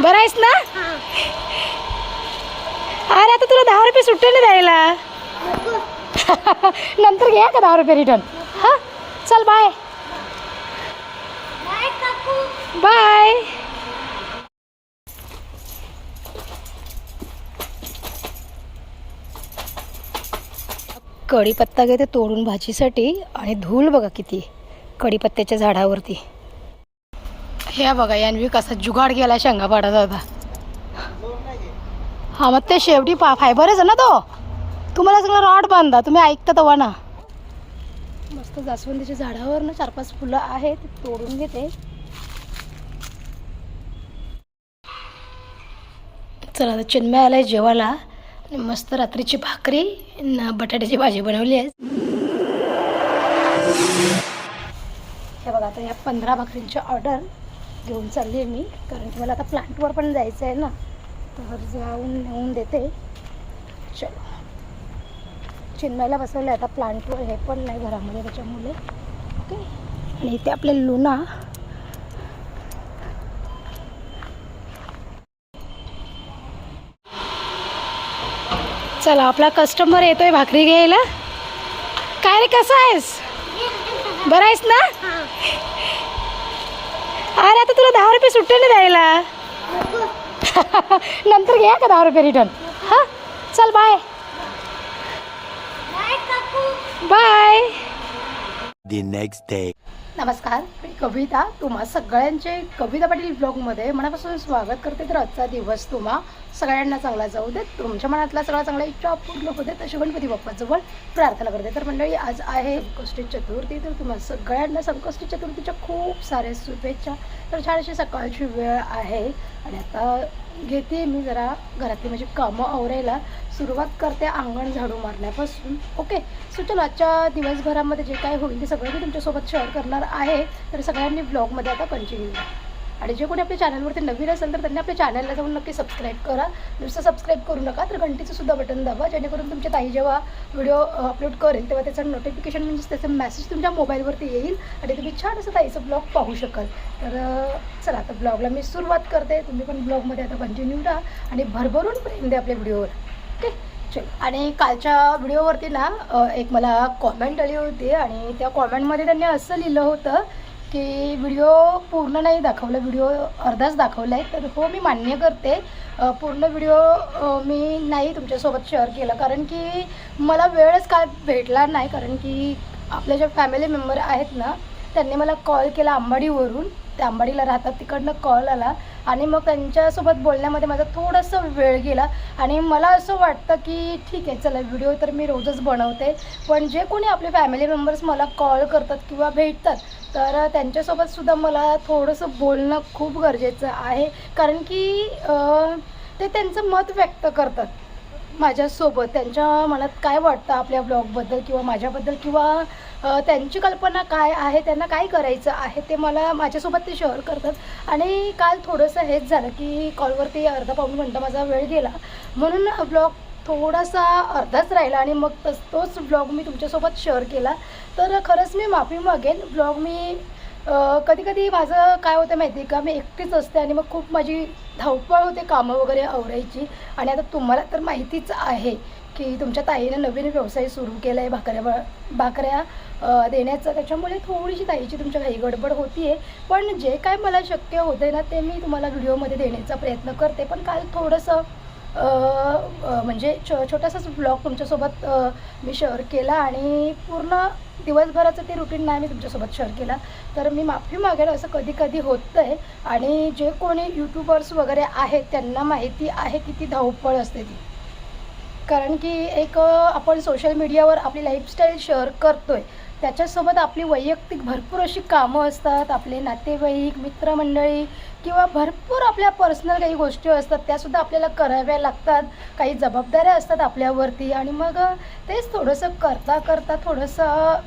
बरं आहेस ना? अरे आता तुला 10 रुपये सुट्टे नाही द्यायला. नंतर घ्या का 10 रुपये रिटर्न. हां चल बाय बाय. कढीपत्ता घेते तोडून भाजीसाठी आणि धूल बघा किती कढीपत्त्याच्या झाडावरती. हे बघा यानवी कसा जुगाड गेला शेंगा पाडायचा होता. हा मग ते शेवटी फायबरच आहे ना तो. तुम्हाला सगळं रॉड बांधा तुम्ही ऐकता तेव्हा ना. मस्त जास्वंदीच्या झाडावर ना 4-5 फुलं आहेत तोडून घेते. चला आता चिन्मय आलाय जेवायला. मस्त रात्रीची भाकरी बटाट्याची भाजी बनवली आहे. हे बघा आता या 15 भाकरींची ऑर्डर घेऊन चालली आहे मी, कारण की मला आता प्लांटवर पण जायचं आहे ना, तर जाऊन नेऊन देते. चलो चिन्मयला बसवलं आहे आता प्लांटवर, हे पण नाही घरामध्ये त्याच्यामुळे. ओके आणि इथे आपले लुना. चला आपला कस्टमर येतोय भाकरी घ्यायला. काय रे कसं आहेस? बरं आहेस ना? अरे आता तुला 10 रुपये सुट्टे नाही द्यायला. नंतर घ्या का 10 रुपये रिटर्न. हां चल bye bye. The next day. नमस्कार, मी कविता. तुम्हा सगळ्यांचे कविता पाटील ब्लॉगमध्ये मनापासून स्वागत करते. तर आजचा दिवस तुम्हा सगळ्यांना चांगला जाऊ देत, तुमच्या मनातला सगळा चांगला इच्छा पूर्ण होऊ देत अशी गणपती बाप्पाजवळ प्रार्थना करते. तर मंडळी आज आहे संकष्टी चतुर्थी, तर तुम्हा सगळ्यांना संकष्टी चतुर्थीच्या खूप साऱ्या शुभेच्छा. तर छानशी सकाळची वेळ आहे आणि आता घेते मी जरा घरातली म्हणजे कामं आवरायला सुरुवात करते अंगण झाडू मारण्यापासून. ओके सो चलो आजच्या दिवसभरामध्ये जे काय होईल ते सगळं मी तुमच्यासोबत शेअर करणार आहे. तर सगळ्यांनी ब्लॉगमध्ये आता कंटिन्यू करा. आणि जे कोणी आपल्या चॅनलवरती नवीन असेल तर त्यांनी आपल्या चॅनलला जाऊन नक्की सबस्क्राईब करा. नुसतं सबस्क्राईब करू नका, तर घंटीचं सुद्धा बटन दाबा, जेणेकरून तुमच्या ताई जेव्हा व्हिडिओ अपलोड करेल तेव्हा त्याचं नोटिफिकेशन म्हणजेच त्याचा मेसेज तुमच्या मोबाईलवरती येईल आणि तुम्ही छान असं ताईचं ब्लॉग पाहू शकाल. तर चला आता ब्लॉगला मी सुरुवात करते. तुम्ही पण ब्लॉगमध्ये आता कंटिन्यू राहा आणि भरभरून प्रेम द्या आपल्या व्हिडिओवर. ओके चल. आणि कालच्या व्हिडिओवरती ना एक मला कॉमेंट आली होती आणि त्या कॉमेंटमध्ये त्यांनी असं लिहिलं होतं की व्हिडिओ पूर्ण नाही दाखवलं, व्हिडिओ अर्धाच दाखवला आहे. तर हो मी मान्य करते, पूर्ण व्हिडिओ मी नाही तुमच्यासोबत शेअर केला, कारण की मला वेळच काय भेटला नाही. कारण की आपले जे फॅमिली मेंबर आहेत ना त्यांनी मला कॉल केला अंबाडीवरून, त्या अंबाडीला राहतात, तिकडनं कॉल आला आणि मग त्यांच्यासोबत बोलण्यामध्ये माझा थोडंसं वेळ गेला. आणि मला असं वाटतं की ठीक आहे चला व्हिडिओ तर मी रोजच बनवते, पण जे कोणी आपले फॅमिली मेंबर्स मला कॉल करतात किंवा भेटतात तर त्यांच्यासोबतसुद्धा मला थोडंसं बोलणं खूप गरजेचं आहे. कारण की ते त्यांचं मत व्यक्त करतात माझ्यासोबत, त्यांच्या मनात काय वाटतं आपल्या ब्लॉगबद्दल किंवा माझ्याबद्दल, किंवा त्यांची कल्पना काय आहे, त्यांना काय करायचं आहे ते मला माझ्यासोबत ते शेअर करतात. आणि काल थोडंसं हेच झालं की कॉलवरती अर्धा-पाऊण घंटा माझा वेळ गेला, म्हणून ब्लॉग थोडासा अर्धाच राहिला आणि मग तोच ब्लॉग मी तुमच्यासोबत शेअर केला. तर खरंच मी माफी मागेन. ब्लॉग मी कधी कधी माझं काय होतं माहिती आहे का, मी एकटीच असते आणि मग खूप माझी धावपळ होते कामं वगैरे आवरायची. आणि आता तुम्हाला तर माहितीच आहे की तुमच्या ताईनं नवीन व्यवसाय सुरू केला आहे भाकऱ्या देण्याचं, त्याच्यामुळे थोडीशी ताईची तुमच्या घाई गडबड होती आहे. पण जे काय मला शक्य होते ना ते मी तुम्हाला व्हिडिओमध्ये देण्याचा प्रयत्न करते. पण काल थोडंसं म्हणजे छोटासाच ब्लॉग तुमच्यासोबत मी शेअर केला आणि पूर्ण दिवसभराचं ते रुटीन नाही मी तुमच्यासोबत शेअर केला. तर मी माफी मागेल, असं कधी कधी होतं आहे. आणि जे कोणी यूट्यूबर्स वगैरे आहेत त्यांना माहिती आहे किती धावपळ असते ती, कारण की एक आपण सोशल मीडियावर आपली लाईफस्टाईल शेअर करतो आहे, त्याच्यासोबत आपली वैयक्तिक भरपूर अशी कामं असतात, आपले नातेवाईक मित्रमंडळी किंवा भरपूर आपल्या पर्सनल काही गोष्टी असतात त्यासुद्धा आपल्याला कराव्या लागतात, काही जबाबदाऱ्या असतात आपल्यावरती. आणि मग तेच थोडंसं करता करता थोडंसं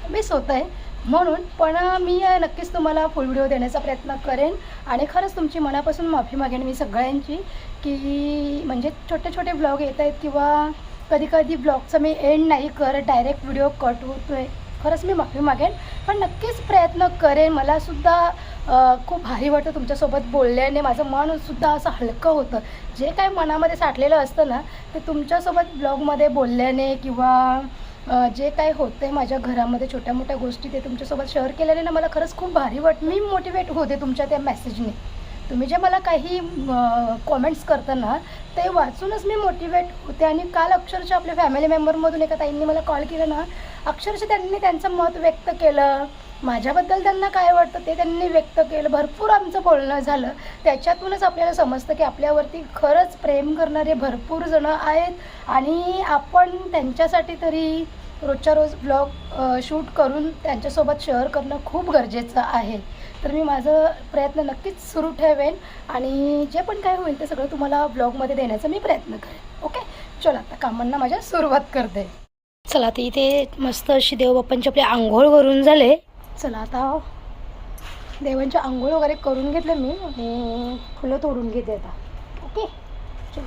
मिस होतं आहे म्हणून. पण मी नक्कीच तुम्हाला फुल व्हिडिओ देण्याचा प्रयत्न करेन आणि खरंच तुमची मनापासून माफी मागेन मी सगळ्यांची की म्हणजे छोटे छोटे ब्लॉग येत आहेत किंवा कधी कधी ब्लॉगचं मी एंड नाही करत, डायरेक्ट व्हिडिओ कट होतो आहे. खरंच मी माफी मागेन, पण नक्कीच प्रयत्न करेन. मलासुद्धा खूप भारी वाटतं तुमच्यासोबत बोलल्याने. माझं मनसुद्धा असं हलकं होतं. जे काय मनामध्ये साठलेलं असतं ना, ते तुमच्यासोबत ब्लॉगमध्ये बोलल्याने किंवा जे काही होतं आहे माझ्या घरामध्ये छोट्या मोठ्या गोष्टी ते तुमच्यासोबत शेअर केल्याने ना मला खरंच खूप भारी वाटतं. मी मोटिवेट होते तुमच्या त्या मेसेजने. तुम्ही जे मला काही कॉमेंट्स करता ना, ते वाचूनच मी मोटिवेट होते. आणि काल अक्षरशः आपल्या फॅमिली मेंबरमधून एका ताईंनी मला कॉल केला ना, अक्षरशः त्यांनी त्यांचं मत व्यक्त केलं. माझ्याबद्दल त्यांना काय वाटतं ते त्यांनी व्यक्त केलं. भरपूर आमचं बोलणं झालं. त्याच्यातूनच आपल्याला समजतं की आपल्यावरती खरंच प्रेम करणारे भरपूर जणं आहेत आणि आपण त्यांच्यासाठी तरी रोजच्या रोज ब्लॉग शूट करून त्यांच्यासोबत शेअर करणं खूप गरजेचं आहे. तर मी माझं प्रयत्न नक्कीच सुरू ठेवेन आणि जे पण काय होईल ते सगळं तुम्हाला ब्लॉगमध्ये देण्याचा मी प्रयत्न करेन. ओके, चला आता कामांना माझ्या सुरुवात करते. चला आता इथे मस्त अशी देवबाप्पांची आपली आंघोळ करून झाले. चला आता देवांची आंघोळ वगैरे करून घेतलं मी आणि फुलं तोडून घेते आता. ओके, चला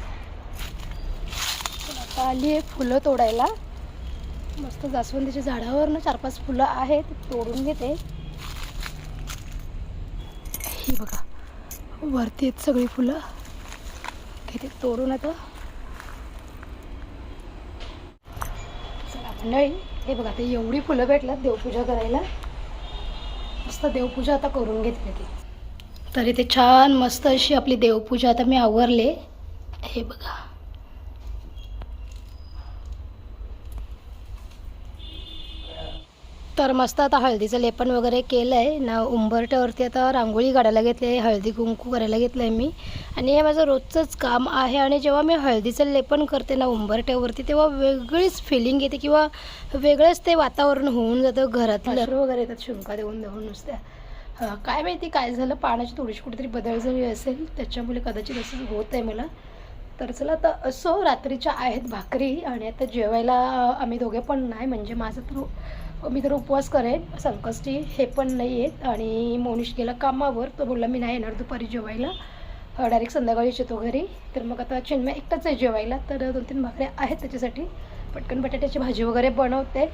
आता आली आहे फुलं तोडायला. मस्त जास्वंदीच्या झाडावरनं 4-5 फुलं आहेत, तोडून घेते. ही बघा वरती आहेत सगळी फुलं, घेते तोडून आता. चला मंडळी, हे बघा ते एवढी फुलं भेटल्यात देवपूजा करायला. मस्त देवपूजा आता करून घेतली ती. तरी ते छान मस्त अशी आपली देवपूजा आता मी आवरले. हे बघा तर मस्त आता हळदीचं लेपन वगैरे केलं आहे ना. उंबरट्यावरती आता रांगोळी काढायला घेतली आहे, हळदी कुंकू करायला घेतलं आहे मी. आणि हे माझं रोजचंच काम आहे. आणि जेव्हा मी हळदीचं लेपन करते ना उंबरट्यावरती, तेव्हा वेगळीच फिलिंग येते किंवा वेगळंच ते वातावरण होऊन जातं घरातलं. वगैरे येतात शिंका देऊन देऊन नुसत्या. काय माहिती काय झालं, पाण्याची थोडीशी कुठेतरी बदल झाली असेल त्याच्यामुळे कदाचित असं होत आहे मला. तर चला आता असो, रात्रीच्या आहेत भाकरी आणि आता जेवायला आम्ही दोघे पण नाही, म्हणजे माझं तर मी तर उपवास करेन, संकष्टी हे पण नाही आहेत. आणि मोनिश गेला कामावर, तो बोलला मी नाही येणार दुपारी जेवायला, डायरेक्ट संध्याकाळीच येतो घरी. तर मग आता चिन्मय एकटाच आहे जेवायला, तर 2-3 भाकऱ्या आहेत त्याच्यासाठी. पटकन बटाट्याची भाजी वगैरे बनवते.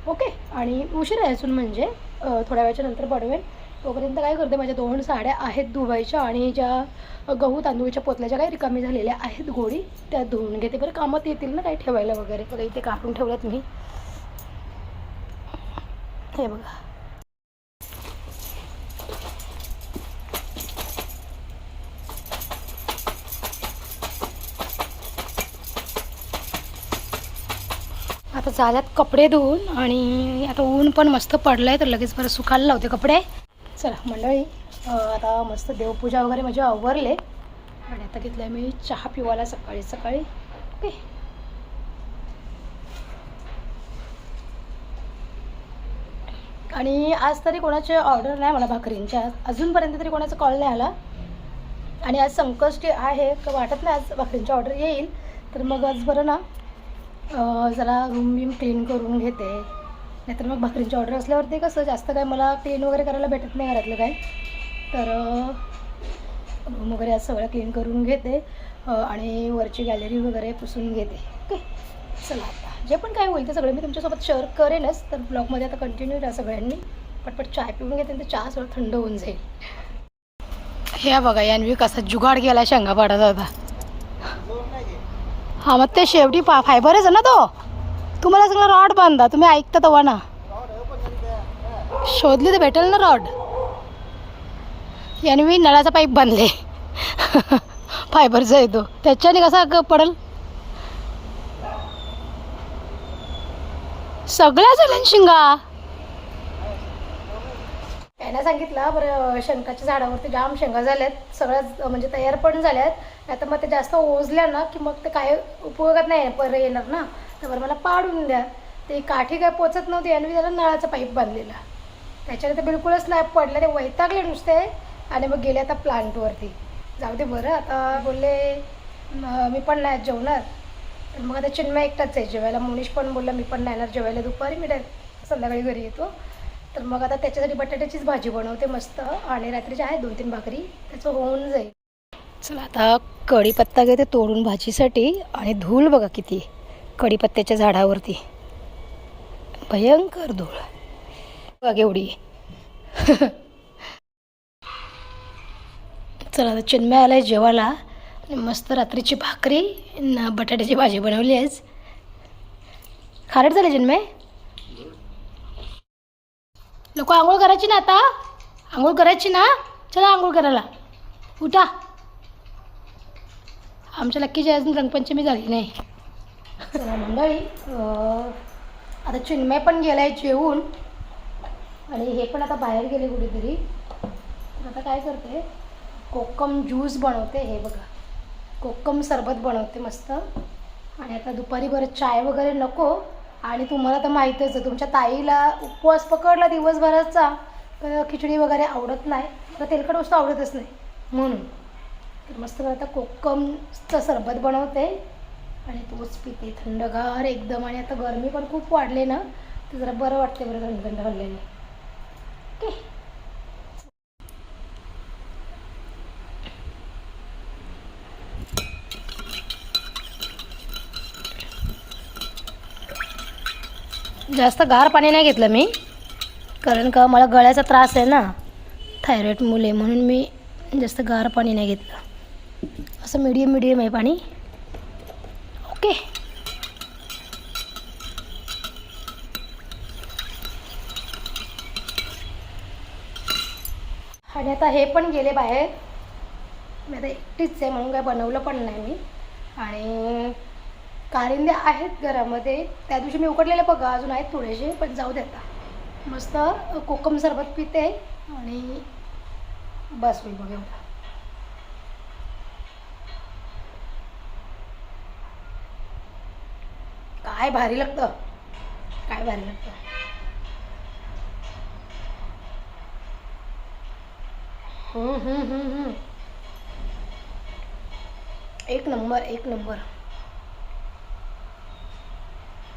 ओके, आणि उशीर आहे अजून, म्हणजे थोड्या वेळाच्या नंतर बनवेन. तोपर्यंत काय करते, माझ्या 2 साड्या आहेत धुवायच्या आणि ज्या गहू तांदूळच्या पोतल्या काही रिकामी झालेल्या आहेत गोडी, त्या धुवून घेते. बरं कामात येतील ना काही ठेवायला वगैरे. बघा इथे काढून ठेवल्यात मी, हे बघा. आता झाल्यात कपडे धुवून आणि आता ऊन पण मस्त पडलं आहे, तर लगेच बरं सुकायला लावते कपडे. चला मंडळी, आता मस्त देवपूजा वगैरे माझे आवरले आणि आता घेतलं आहे मी चहा पिवायला सकाळी सकाळी. ओके, आणि आज तरी कोणाचे ऑर्डर नाही मला भाकरींच्या, अजूनपर्यंत तरी कोणाचा कॉल नाही आला. आणि आज संकष्टी आहे, तर वाटत नाही आज भाकरींची ऑर्डर येईल. तर मग आज बरं ना जरा रूम बीम क्लीन करून घेते, नाहीतर मग भाकरींची ऑर्डर असल्यावरती कसं जास्त काय मला क्लीन वगैरे करायला भेटत नाही घरातलं काय. तर रूम वगैरे आज सगळं क्लीन करून घेते आणि वरची गॅलरी वगैरे पुसून घेते. ओके, चला आता जे पण काय होईल ते सगळं मी तुमच्यासोबत शेअर करेनच. तर ब्लॉगमध्ये आता कंटिन्यू राहा सगळ्यांनी. पटपट चाय पिऊन घेते, तर चहा सगळं थंड होऊन जाईल. हे बघा यानवी कसा जुगाड गेला शेंगा पाडायचा होता. हां मग ते शेवटी फायबरच आहे ना तो, तुम्हाला सगळं रॉड बांधा, तुम्ही ऐकता तेव्हा ना, शोधली तर भेटेल ना रॉड. यानवी नळाचा पाईप बांधले फायबरचा आहे तो, त्याच्याने कसा पडेल. सगळ्या झाल्या शिंगा. यानं सांगितलं बरं, शंकाच्या झाडावरती जाम शेंगा झाल्यात, सगळ्याच म्हणजे तयार पण झाल्यात. आता मग ते जास्त ओझल्या ना की मग ते काय उपयोगात नाही परत येणार ना, तर बरं मला पाडून द्या. ते काठी काय पोचत नव्हती, यानं त्याला नळाचा पाईप बांधलेला, त्याच्याने ते बिलकुलच नाही पडलं. ते वैतागले नुसते आणि मग गेले आता प्लांटवरती. जाऊ दे बरं, आता बोलले मी पण नाही जेवणार. तर मग आता चिन्मय एकटाच आहे जेवायला. मोनिश पण बोलला मी पण नाही येणार जेवायला दुपारी, मी संध्याकाळी घरी येतो. तर मग आता त्याच्यासाठी बटाट्याचीच भाजी बनवते मस्त, आणि रात्रीच्या आहेत 2-3 भाकरी, त्याचं होऊन जाईल. चला आता कढीपत्ता घेते तोडून भाजीसाठी. आणि धूळ बघा किती कढीपत्त्याच्या झाडावरती, भयंकर धूळ. बघ एवढी. चला आता चिन्मय आला आहे जेवायला आणि मस्त रात्रीची भाकरी न बटाट्याची भाजी बनवली आहेच. खारट झाले चिन्मय. नको आंघोळ करायची ना आता. आंघोळ करायची ना. चला आंघोळ करायला उठा. आमच्या लक्कीची अजून रंगपंचमी झाली नाही. चला मंडळी आता चिन्मय पण गेला आहे जेवून आणि हे पण आता बाहेर गेले कुठेतरी. आता काय करते कोकम ज्यूस बनवते. हे बघा कोकम सरबत बनवते मस्त. आणि आता दुपारी बरं चाय वगैरे नको. आणि तुम्हाला तर माहीतच आहे तुमच्या ताईला उपवास पकडला दिवसभराचा तर खिचडी वगैरे आवडत नाही. तर तेलकट वस्तू आवडतच नाही म्हणून तर मस्त आता कोकमचं सरबत बनवते आणि तोच पिते थंडगार एकदम. आणि आता गरमी पण खूप वाढले ना तर जरा बरं वाटते बरं थंड थंड खाल्ल्याने. ओके जास्त गार पाणी नाही घेतलं मी कारण का मला गळ्याचा त्रास आहे ना थायरॉईडमुळे म्हणून मी जास्त गार पाणी नाही घेतलं. असं मीडियम आहे पाणी. ओके आणि आता हे पण गेले बाहेर. मी आता एकटीच आहे म्हणून काय बनवलं पण नाही मी. आणि कारिंदे आहेत घरामध्ये त्या दिवशी मी उकडलेले बघा अजून आहेत थोडेसे पण जाऊ दे. आता मस्त कोकम सरबत पिते आणि बस होईल बघ एवढा. काय भारी लागतं काय भारी लागतं. एक नंबर एक नंबर.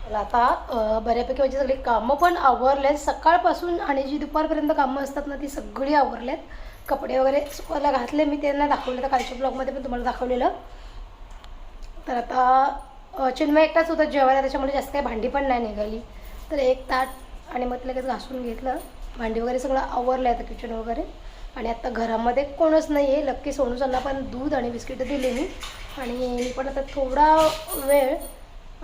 मला आता बऱ्यापैकी म्हणजे सगळी कामं पण आवरलेत सकाळपासून आणि जी दुपारपर्यंत कामं असतात ना ती सगळी आवरलेत. कपडे वगैरे सुकवायला घातले मी त्यांना दाखवलं तर कालच्या ब्लॉगमध्ये पण तुम्हाला दाखवलेलं. तर आता चिन्मय एकटाच होता जेवायला त्याच्यामुळे जास्त काही भांडी पण नाही निघाली. तर एक ताट आणि मग लगेच घासून घेतलं. भांडी वगैरे सगळं आवरलं आहे आता किचन वगैरे. आणि आता घरामध्ये कोणच नाही आहे. लक्की सोनूसांना पण दूध आणि बिस्किटं दिले मी. आणि मी पण आता थोडा वेळ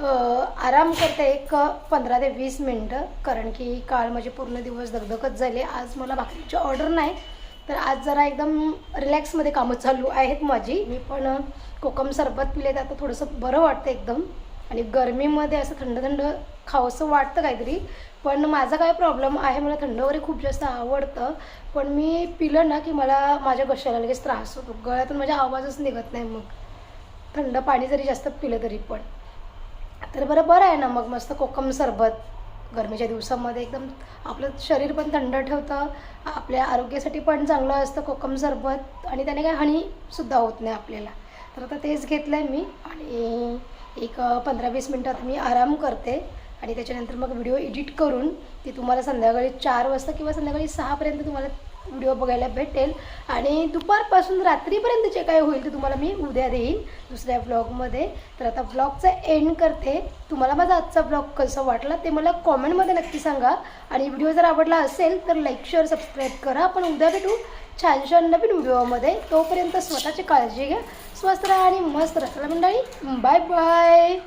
आराम करते एक 15 ते 20 मिनटं कारण की काल माझे पूर्ण दिवस दगदगच झाले. आज मला भाकरीची ऑर्डर नाही तर आज जरा एकदम रिलॅक्समध्ये कामं चालू आहेत माझी. मी पण कोकम सरबत पिले तर आता थोडंसं बरं वाटतं एकदम. आणि गरमीमध्ये असं थंड थंड खावंसं वाटतं काहीतरी. पण माझा काय प्रॉब्लेम आहे मला थंड वगैरे खूप जास्त आवडतं पण मी पिलं ना की मला माझ्या घशाला लगेच त्रास होतो. गळ्यातून माझ्या आवाजच निघत नाही मग थंड पाणी जरी जास्त पिलं तरी पण. तर बरं आहे ना मग मस्त कोकम सरबत गरमीच्या दिवसामध्ये एकदम आपलं शरीर पण थंड ठेवतं. आपल्या आरोग्यासाठी पण चांगलं असतं कोकम सरबत. आणि त्याने काय हानीसुद्धा होत नाही आपल्याला. तर आता तेच घेतलं आहे मी आणि एक 15-20 मिनटात मी आराम करते. आणि त्याच्यानंतर मग व्हिडिओ एडिट करून ती तुम्हाला संध्याकाळी 4 वाजता किंवा संध्याकाळी 6पर्यंत तुम्हाला व्हिडिओ बघायला भेटेल. आणि दुपारपासून रात्रीपर्यंत जे काय होईल ते तुम्हाला मी उद्या देईन दुसऱ्या व्लॉगमध्ये. तर आता व्लॉगचा एंड करते. तुम्हाला माझा आजचा व्लॉग कसा वाटला ते मला कॉमेंटमध्ये नक्की सांगा. आणि व्हिडिओ जर आवडला असेल तर लाईक शेअर सबस्क्राईब करा. आपण उद्या भेटू छान छान नवीन व्हिडिओमध्ये. तोपर्यंत स्वतःची काळजी घ्या. स्वस्त राहा आणि मस्त राहा. चला मंडळी बाय बाय.